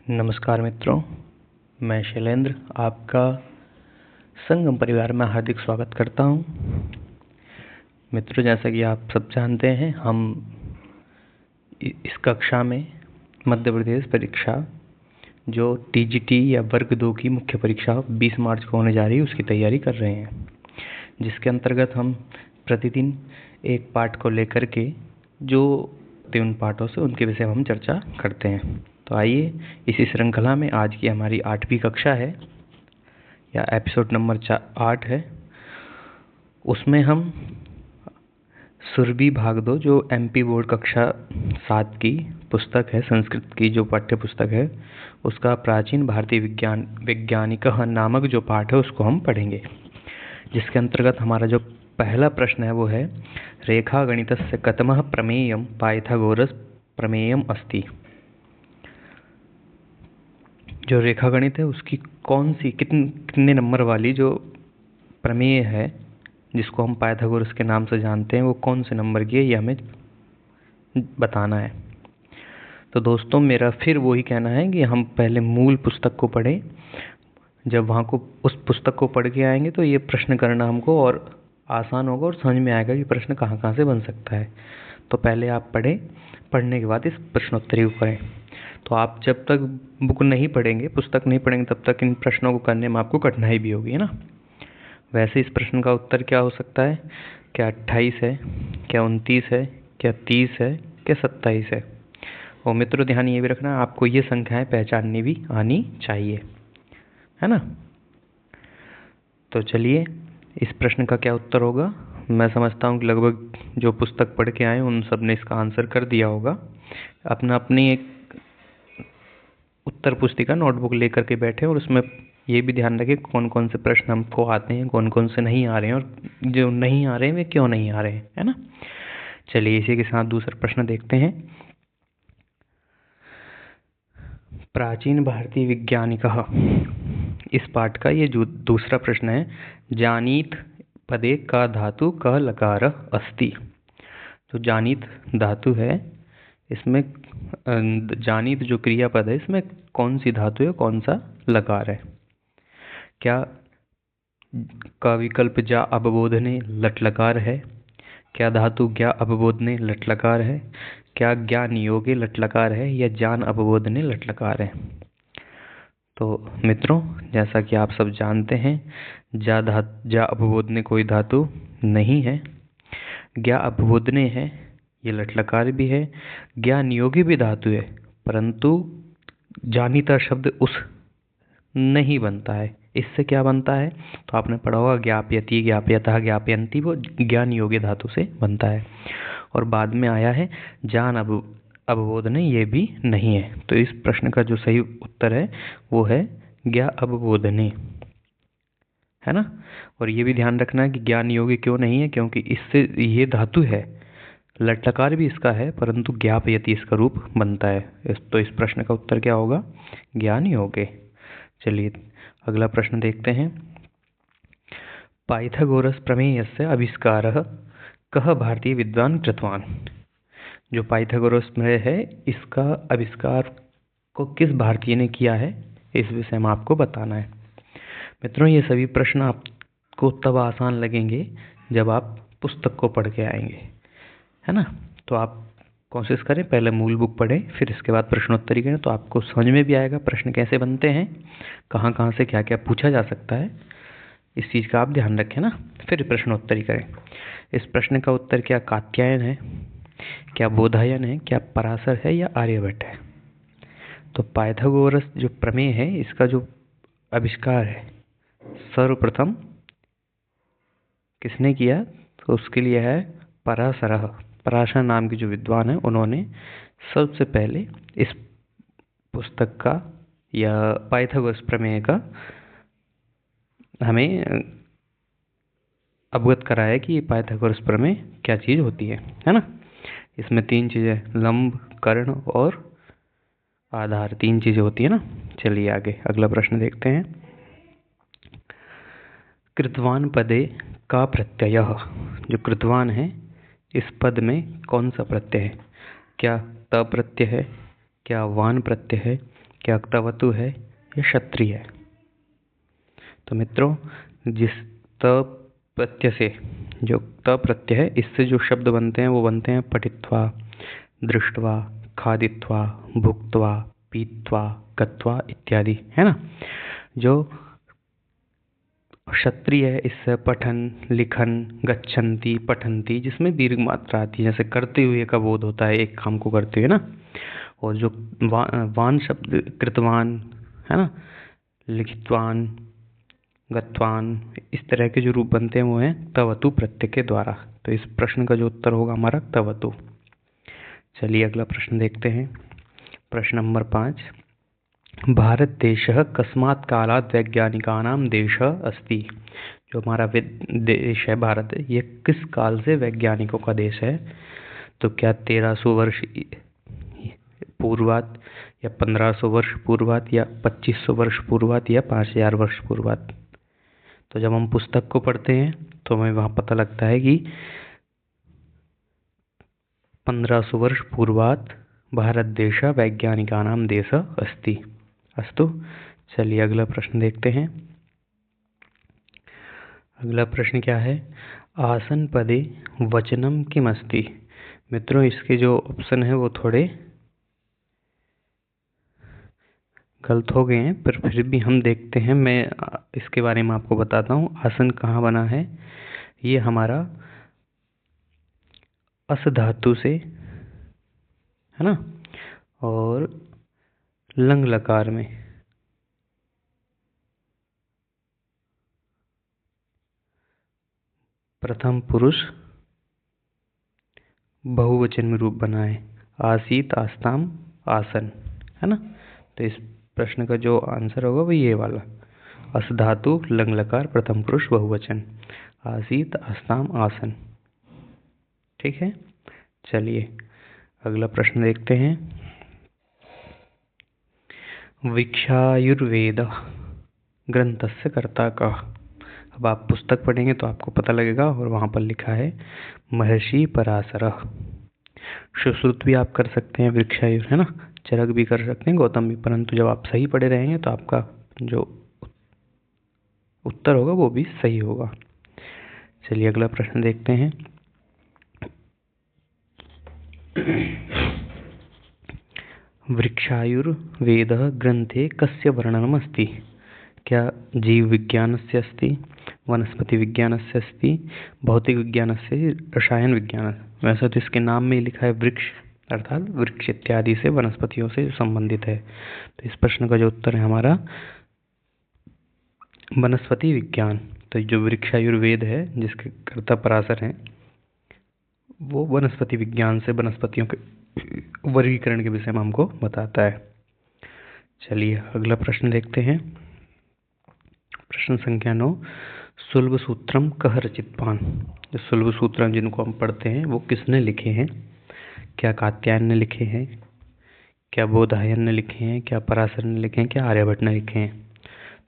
नमस्कार मित्रों, मैं शैलेंद्र आपका संगम परिवार में हार्दिक स्वागत करता हूं। मित्रों, जैसा कि आप सब जानते हैं, हम इस कक्षा में मध्य प्रदेश परीक्षा जो टीजीटी या वर्ग 2 की मुख्य परीक्षा 20 मार्च को होने जा रही है उसकी तैयारी कर रहे हैं, जिसके अंतर्गत हम प्रतिदिन एक पाठ को लेकर के जो उन पाठों से उनके विषय में हम चर्चा करते हैं। तो आइए, इसी श्रृंखला में आज की हमारी 8वीं कक्षा है या एपिसोड नंबर 8 है। उसमें हम सुरभि भाग 2 जो एमपी बोर्ड कक्षा 7 की पुस्तक है, संस्कृत की जो पाठ्य पुस्तक है, उसका प्राचीन भारतीय वैज्ञानिकः नामक जो पाठ है उसको हम पढ़ेंगे, जिसके अंतर्गत हमारा जो पहला प्रश्न है वो है रेखागणितस्य कतमः प्रमेयं पाइथागोरस प्रमेयम् अस्ति। जो रेखागणित है उसकी कौन सी कितने नंबर वाली जो प्रमेय है जिसको हम पाइथागोरस के नाम से जानते हैं वो कौन से नंबर की है, ये हमें बताना है। तो दोस्तों, मेरा फिर वही कहना है कि हम पहले मूल पुस्तक को पढ़ें। जब वहाँ को उस पुस्तक को पढ़ के आएंगे तो ये प्रश्न करना हमको और आसान होगा और समझ में आएगा कि प्रश्न कहाँ कहाँ से बन सकता है। तो पहले आप पढ़ें, पढ़ने के बाद इस प्रश्नोत्तरी को करें। तो आप जब तक बुक नहीं पढ़ेंगे, पुस्तक नहीं पढ़ेंगे, तब तक इन प्रश्नों को करने में आपको कठिनाई भी होगी, है ना। वैसे इस प्रश्न का उत्तर क्या हो सकता है? क्या 28 है, क्या 29 है, क्या 30 है, क्या 27 है? और मित्रों, ध्यान ये भी रखना, आपको ये संख्याएं पहचाननी भी आनी चाहिए, है ना। तो चलिए, इस प्रश्न का क्या उत्तर होगा। मैं समझता हूँ कि लगभग जो पुस्तक पढ़ के आए उन सब ने इसका आंसर कर दिया होगा। अपनी एक उत्तर पुस्तिका नोटबुक लेकर के बैठे और उसमें ये भी ध्यान रखें कौन कौन से प्रश्न हमको आते हैं, कौन कौन से नहीं आ रहे हैं, और जो नहीं आ रहे हैं वे क्यों नहीं आ रहे हैं, है ना। चलिए, इसी के साथ दूसरा प्रश्न देखते हैं। प्राचीन भारतीय वैज्ञानिकः, इस पाठ का ये जो दूसरा प्रश्न है। जानीत पदे का धातु क लकारः अस्ति। तो जानीत धातु है, इसमें जानीत जो क्रियापद है इसमें कौन सी धातु है, कौन सा लकार है? क्या का विकल्प जा अवबोधने लट लकार है? क्या धातु ज्ञा अवबोधने लट लकार है? क्या ज्ञा नियोगे लट लकार है? या जान अवबोधने लट लकार है? तो मित्रों, जैसा कि आप सब जानते हैं, जा अवबोधने कोई धातु नहीं है, ज्ञा अवबोधने है, ये लट लकार भी है, ज्ञा नियोगी भी धातु है, परंतु जानीता शब्द उस नहीं बनता है। इससे क्या बनता है? तो आपने पढ़ा होगा ज्ञापयति, ज्ञापयतः, ज्ञापयन्ति, वो ज्ञान योग्य धातु से बनता है। और बाद में आया है जान अवबोधने, ये भी नहीं है। तो इस प्रश्न का जो सही उत्तर है वो है ज्ञा अवबोधने, है ना। और ये भी ध्यान रखना है कि ज्ञान योग्य क्यों नहीं है, क्योंकि इससे ये धातु है, लट्लकार भी इसका है, परंतु ज्ञापयति इसका रूप बनता है। तो इस प्रश्न का उत्तर क्या होगा? ज्ञान योग्य। चलिए, अगला प्रश्न देखते हैं। पाइथागोरस प्रमेयस्य आविष्कारः कः भारतीय विद्वान कृतवान। जो पाइथागोरस प्रमेय है इसका आविष्कार को किस भारतीय ने किया है, इस विषय में आपको बताना है। मित्रों, ये सभी प्रश्न आपको तब आसान लगेंगे जब आप पुस्तक को पढ़ के आएंगे, है ना। तो आप कोशिश करें, पहले मूल बुक पढ़ें, फिर इसके बाद प्रश्नोत्तरी करें, तो आपको समझ में भी आएगा प्रश्न कैसे बनते हैं, कहाँ कहाँ से क्या क्या पूछा जा सकता है। इस चीज़ का आप ध्यान रखें ना, फिर प्रश्नोत्तरी करें। इस प्रश्न का उत्तर क्या कात्यायन है, क्या बोधायन है, क्या पराशर है, या आर्यभट्ट है? तो पाइथागोरस जो प्रमेय है इसका जो आविष्कार है सर्वप्रथम किसने किया? तो उसके लिए है पराशरः। पराशर नाम के जो विद्वान हैं उन्होंने सबसे पहले इस पुस्तक का या पाइथागोरस प्रमेय का हमें अवगत कराया कि पाइथागोरस प्रमेय क्या चीज़ होती है ना। इसमें 3 चीज़ें, लंब, कर्ण और आधार, 3 चीज़ें होती है ना। चलिए आगे अगला प्रश्न देखते हैं। कृतवान पदे का प्रत्ययः, जो कृतवान है इस पद में कौन सा प्रत्यय है? क्या त प्रत्यय है, क्या वान प्रत्यय है, क्या तवतु है या क्षत्रिय है? तो मित्रों, जिस त प्रत्यय से, जो त प्रत्यय है, इससे जो शब्द बनते हैं वो बनते हैं पठित्वा, दृष्ट्वा, खादित्वा, भुक्त्वा, पीत्वा, गत्वा इत्यादि, है ना। जो क्षत्रिय है, इससे पठन, लिखन, गच्छन्ति, पठन्ति, जिसमें दीर्घ मात्रा आती है, जैसे करते हुए का बोध होता है, एक काम को करते हुए ना। और जो वान शब्द, कृतवान, है ना, लिखित्वान, गत्वान, इस तरह के जो रूप बनते हैं वो हैं तवतु प्रत्यय के द्वारा। तो इस प्रश्न का जो उत्तर होगा हमारा तवतु। चलिए अगला प्रश्न देखते हैं। प्रश्न नंबर 5। भारत देशः कस्मात् कालात् वैज्ञानिकानां देशः अस्ति। जो हमारा देश है भारत, ये किस काल से वैज्ञानिकों का देश है? तो क्या 1300 वर्ष पूर्वात, या 1500 वर्ष पूर्वात, या 2500 वर्ष पूर्वात, या 5000 वर्ष पूर्वात? तो जब हम पुस्तक को पढ़ते हैं तो हमें वहाँ पता लगता है कि 1500 वर्ष पूर्वात भारत देश वैज्ञानिकानां देश अस्ति। अस्तु, चलिए अगला प्रश्न देखते हैं। अगला प्रश्न क्या है? आसन पदे वचनम किम अस्ति। मित्रों, इसके जो ऑप्शन है वो थोड़े गलत हो गए हैं, पर फिर भी हम देखते हैं। मैं इसके बारे में आपको बताता हूँ। आसन कहाँ बना है? ये हमारा अस धातु से, है ना, और लंग लकार में, प्रथम पुरुष बहुवचन में रूप बना है। आसीत, आस्ताम, आसन, है ना। तो इस प्रश्न का जो आंसर होगा वो ये वाला, अस धातु, लंग लकार, प्रथम पुरुष बहुवचन, आसीत, आस्ताम, आसन। ठीक है, चलिए अगला प्रश्न देखते हैं। विक्षायुर्वेद ग्रंथस्य कर्ता का। अब आप पुस्तक पढ़ेंगे तो आपको पता लगेगा, और वहाँ पर लिखा है महर्षि पराशर। सुश्रुत भी आप कर सकते हैं वृक्षायुर, है ना, चरक भी कर सकते हैं, गौतम भी, परंतु जब आप सही पढ़े रहेंगे तो आपका जो उत्तर होगा वो भी सही होगा। चलिए अगला प्रश्न देखते हैं। वृक्षायुर्वेदः ग्रंथे कस्य वर्णनम् अस्ति। क्या जीव विज्ञानस्य अस्ति, वनस्पति विज्ञानस्य अस्ति, भौतिक विज्ञानस्य, रसायन विज्ञान? वैसे तो इसके नाम में ही लिखा है वृक्ष, अर्थात वृक्ष इत्यादि से, वनस्पतियों से संबंधित है। तो इस प्रश्न का जो उत्तर है हमारा वनस्पति विज्ञान। तो जो वृक्षायुर्वेद है, जिसके कर्ता पराशर हैं, वो वनस्पति विज्ञान से वनस्पतियों के वर्गीकरण के विषय में हमको बताता है। चलिए अगला प्रश्न देखते हैं। प्रश्न संख्या 9। सुलभ सूत्रम कह रचितवान। जो सुलभ सूत्रम जिनको हम पढ़ते हैं वो किसने लिखे हैं? क्या कात्यायन ने लिखे हैं, क्या बोधायन ने लिखे हैं, क्या पराशर ने लिखे हैं, क्या आर्यभट्ट ने लिखे हैं?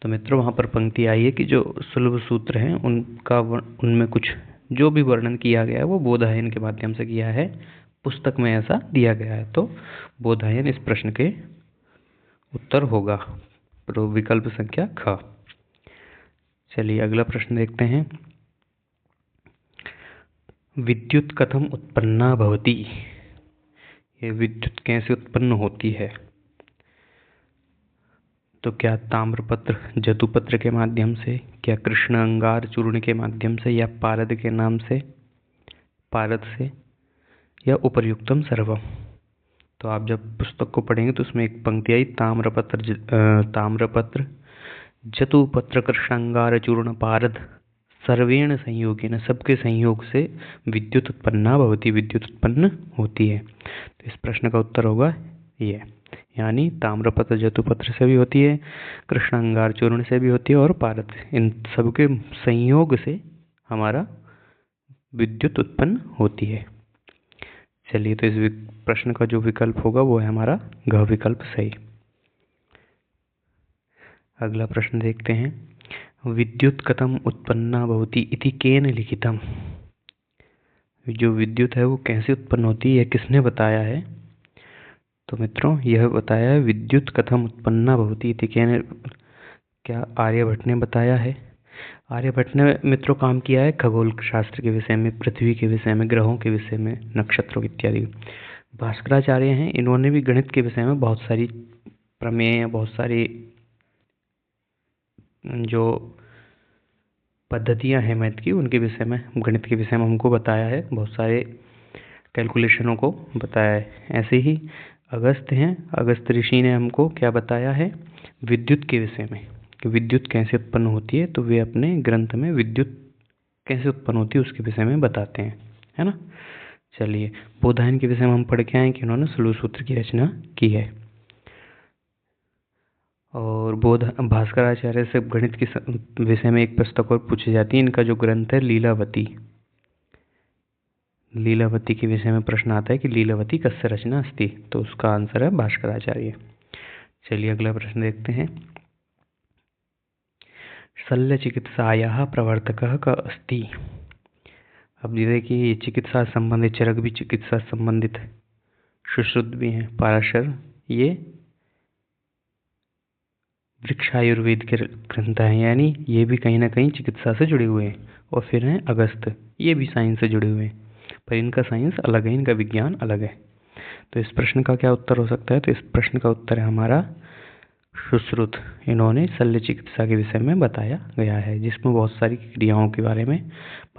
तो मित्रों, वहाँ पर पंक्ति आई है कि जो सुलभ सूत्र हैं उनमें कुछ जो भी वर्णन किया गया है वो बोधायन के माध्यम से किया है, पुस्तक में ऐसा दिया गया है। तो बोधायन इस प्रश्न के उत्तर होगा, तो विकल्प संख्या ख। चलिए अगला प्रश्न देखते हैं। विद्युत कथम उत्पन्ना भवति। ये विद्युत कैसे उत्पन्न होती है? तो क्या ताम्रपत्र जतुपत्र के माध्यम से, क्या कृष्ण अंगार चूर्ण के माध्यम से, या पारद के नाम से, पारद से, या उपर्युक्तम सर्वम? तो आप जब पुस्तक को पढ़ेंगे तो उसमें एक पंक्ति आई, ताम्रपत्र जतुपत्र कृष्णांगार चूर्ण पारद सर्वेण संयोगेन, सबके संयोग से विद्युत उत्पन्ना भवति, विद्युत उत्पन्न होती है। तो इस प्रश्न का उत्तर होगा ये, यानी ताम्रपत्र जतुपत्र से भी होती है, कृष्णांगार चूर्ण से भी होती है, और पारद, इन सबके संयोग से हमारा विद्युत उत्पन्न होती है। चलिए, तो इस प्रश्न का जो विकल्प होगा वो है हमारा घ विकल्प सही। अगला प्रश्न देखते हैं। विद्युत कथम उत्पन्ना भवति इति केन लिखितम। जो विद्युत है वो कैसे उत्पन्न होती है, किसने बताया है? तो मित्रों यह बताया है विद्युत कथम उत्पन्ना भवति इति क्या आर्यभट्ट ने बताया है। आर्यभट्ट ने मित्रों काम किया है खगोल शास्त्र के विषय में, पृथ्वी के विषय में, ग्रहों के विषय में, नक्षत्रों इत्यादि। भास्कराचार्य हैं, इन्होंने भी गणित के विषय में बहुत सारी प्रमेय, बहुत सारी जो पद्धतियां हैं मैथ की, उनके विषय में, गणित के विषय में हमको बताया है, बहुत सारे कैलकुलेशनों को बताया है। ऐसे ही अगस्त हैं, अगस्त ऋषि ने हमको क्या बताया है विद्युत के विषय में, कि विद्युत कैसे उत्पन्न होती है। तो वे अपने ग्रंथ में विद्युत कैसे उत्पन्न होती है उसके विषय में बताते हैं, है ना। चलिए, बोधायन के विषय में हम पढ़ के आए कि उन्होंने सुलभ सूत्र की रचना की है। और भास्कराचार्य से गणित के विषय में एक पुस्तक और पूछी जाती है, इनका जो ग्रंथ है लीलावती, लीलावती के विषय में प्रश्न आता है कि लीलावती कस्य रचना अस्ति, तो उसका आंसर है भास्कराचार्य। चलिए अगला प्रश्न देखते हैं। शल्य चिकित्सायाः प्रवर्तकः कः अस्ति। अब ये देखिए, ये चिकित्सा संबंधित, चरक भी चिकित्सा संबंधित, सुश्रुत भी हैं, पाराशर ये वृक्षायुर्वेद के ग्रंथ हैं, यानी ये भी कहीं ना कहीं चिकित्सा से जुड़े हुए हैं। और फिर हैं अगस्त, ये भी साइंस से जुड़े हुए हैं, पर इनका साइंस अलग है, इनका विज्ञान अलग है। तो इस प्रश्न का क्या उत्तर हो सकता है, तो इस प्रश्न का उत्तर है हमारा सुश्रुत। इन्होंने शल्य चिकित्सा के विषय में बताया गया है, जिसमें बहुत सारी क्रियाओं के बारे में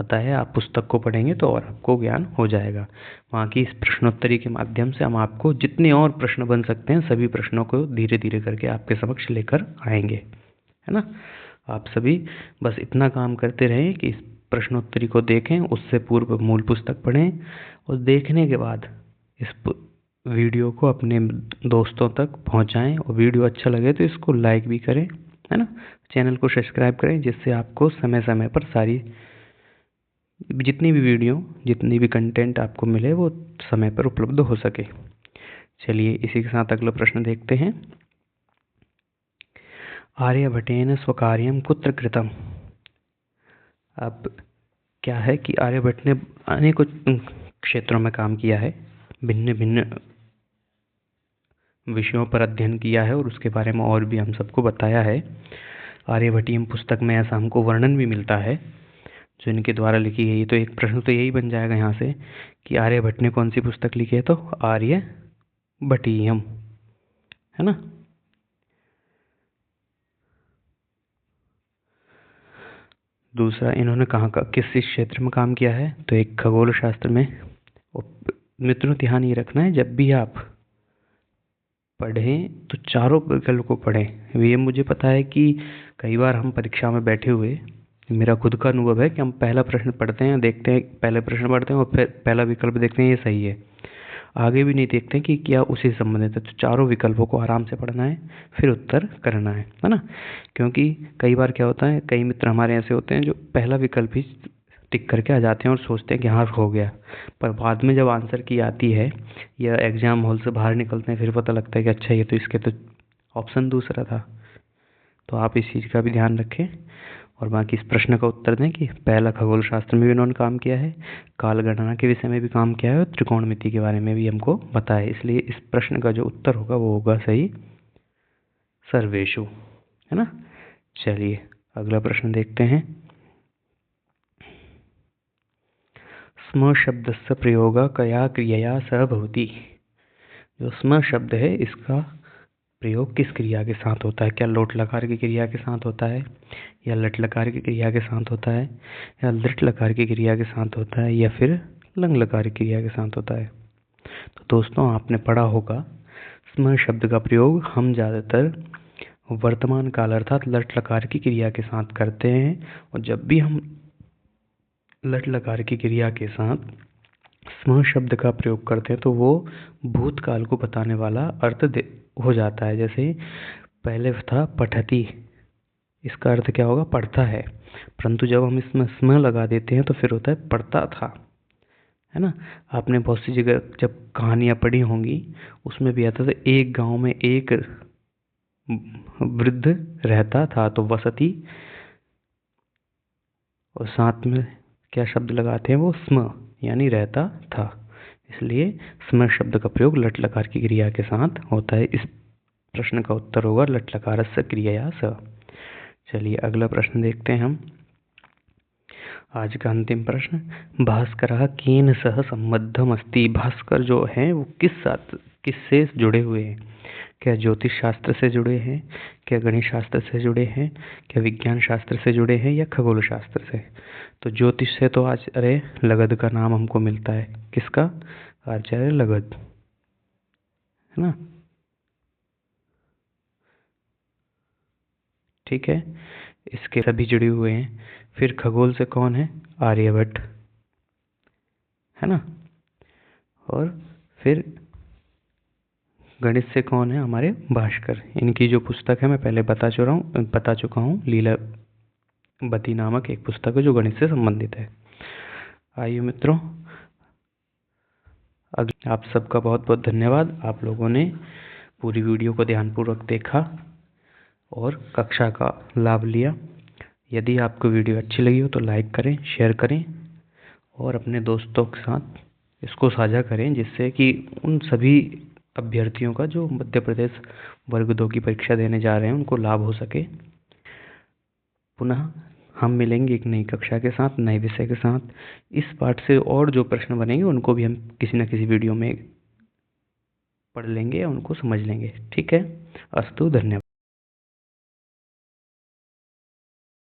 बताया है। आप पुस्तक को पढ़ेंगे तो और आपको ज्ञान हो जाएगा। वहाँ की इस प्रश्नोत्तरी के माध्यम से हम आपको जितने और प्रश्न बन सकते हैं सभी प्रश्नों को धीरे धीरे करके आपके समक्ष लेकर आएंगे, है ना। आप सभी बस इतना काम करते रहें कि इस प्रश्नोत्तरी को देखें, उससे पूर्व मूल पुस्तक पढ़ें, और देखने के बाद इस वीडियो को अपने दोस्तों तक पहुंचाएं, और वीडियो अच्छा लगे तो इसको लाइक भी करें, है ना। चैनल को सब्सक्राइब करें, जिससे आपको समय समय पर सारी जितनी भी वीडियो, जितनी भी कंटेंट आपको मिले वो समय पर उपलब्ध हो सके। चलिए इसी के साथ अगला प्रश्न देखते हैं। आर्यभट्टेन स्वकार्यं कुत्र कृतम्। अब क्या है कि आर्यभट्ट ने अनेकों क्षेत्रों में काम किया है, भिन्न भिन्न विषयों पर अध्ययन किया है, और उसके बारे में और भी हम सबको बताया है। आर्यभट्टीयम पुस्तक में ऐसा हमको वर्णन भी मिलता है जो इनके द्वारा लिखी गई। तो एक प्रश्न तो यही बन जाएगा यहाँ से कि आर्यभट्ट ने कौन सी पुस्तक लिखी है, तो आर्यभट्टीयम, है ना। दूसरा, इन्होंने कहाँ का किस क्षेत्र में काम किया है, तो एक खगोल शास्त्र में। मित्रों ध्यान ये रखना है, जब भी आप पढ़ें तो चारों विकल्प को पढ़ें। ये मुझे पता है कि कई बार हम परीक्षा में बैठे हुए, मेरा खुद का अनुभव है कि हम पहला प्रश्न पढ़ते हैं, देखते हैं, पहले प्रश्न पढ़ते हैं और फिर पहला विकल्प देखते हैं ये सही है, आगे भी नहीं देखते कि क्या उसी से संबंधित है। तो चारों विकल्पों को आराम से पढ़ना है, फिर उत्तर करना है ना। क्योंकि कई बार क्या होता है, कई मित्र हमारे ऐसे होते हैं जो पहला विकल्प ही टिक करके आ जाते हैं और सोचते हैं कि हाँ हो गया, पर बाद में जब आंसर की आती है या एग्जाम हॉल से बाहर निकलते हैं फिर पता लगता है कि अच्छा ये तो इसके तो ऑप्शन दूसरा था। तो आप इस चीज़ का भी ध्यान रखें और बाकी इस प्रश्न का उत्तर दें कि पहला खगोल शास्त्र में भी इन्होंने काम किया है, काल गणना के विषय में भी काम किया है, और त्रिकोणमिति के बारे में भी हमको बताया। इसलिए इस प्रश्न का जो उत्तर होगा वो होगा सही सर्वेषु, है ना। चलिए अगला प्रश्न देखते हैं। स्म शब्दस्य प्रयोग कया क्रियया सह भवति। जो स्म शब्द है इसका प्रयोग किस क्रिया के साथ होता है, क्या लोट लकार की क्रिया के साथ होता है, या लट लकार की क्रिया के साथ होता है, या लृट लकार की क्रिया के साथ होता है, या फिर लंग लकार की क्रिया के साथ होता है। तो दोस्तों आपने पढ़ा होगा स्म शब्द का प्रयोग हम ज़्यादातर वर्तमान काल अर्थात लट लकार की क्रिया के साथ करते हैं, और जब भी हम लट लकार की क्रिया के साथ स्म शब्द का प्रयोग करते हैं तो वो भूतकाल को बताने वाला अर्थ हो जाता है। जैसे पहले था पठती, इसका अर्थ क्या होगा, पढ़ता है, परंतु जब हम इसमें स्म लगा देते हैं तो फिर होता है पढ़ता था, है ना। आपने बहुत सी जगह जब कहानियाँ पढ़ी होंगी उसमें भी आता था एक गांव में एक वृद्ध रहता था, तो वसती और साथ में क्या शब्द लगाते हैं वो स्म, यानी रहता था। इसलिए स्म शब्द का प्रयोग लट लकार की क्रिया के साथ होता है। इस प्रश्न का उत्तर होगा लट लकारस्य क्रियया स। चलिए अगला प्रश्न देखते हैं हम। आज का अंतिम प्रश्न, भास्करः केन सह सम्बद्धम् अस्ति। भास्कर जो है वो किससे जुड़े हुए हैं? क्या ज्योतिष शास्त्र से जुड़े हैं, क्या गणित शास्त्र से जुड़े हैं, क्या विज्ञान शास्त्र से जुड़े हैं, या खगोल शास्त्र से? तो ज्योतिष से तो आचार्य लगध का नाम हमको मिलता है। किसका? आचार्य लगध, है ना। ठीक है, इसके सभी जुड़े हुए हैं। फिर खगोल से कौन है? आर्यभट्ट, है ना। और फिर गणित से कौन है? हमारे भास्कर। इनकी जो पुस्तक है मैं पहले बता चुका हूँ, लीलावती नामक एक पुस्तक है जो गणित से संबंधित है। आइए मित्रों, आप सबका बहुत बहुत धन्यवाद। आप लोगों ने पूरी वीडियो को ध्यानपूर्वक देखा और कक्षा का लाभ लिया। यदि आपको वीडियो अच्छी लगी हो तो लाइक करें, शेयर करें और अपने दोस्तों के साथ इसको साझा करें, जिससे कि उन सभी अभ्यर्थियों का जो मध्य प्रदेश वर्ग 2 की परीक्षा देने जा रहे हैं उनको लाभ हो सके। पुनः हम मिलेंगे एक नई कक्षा के साथ, नए विषय के साथ। इस पाठ से और जो प्रश्न बनेंगे उनको भी हम किसी न किसी वीडियो में पढ़ लेंगे या उनको समझ लेंगे। ठीक है, अस्तु, धन्यवाद।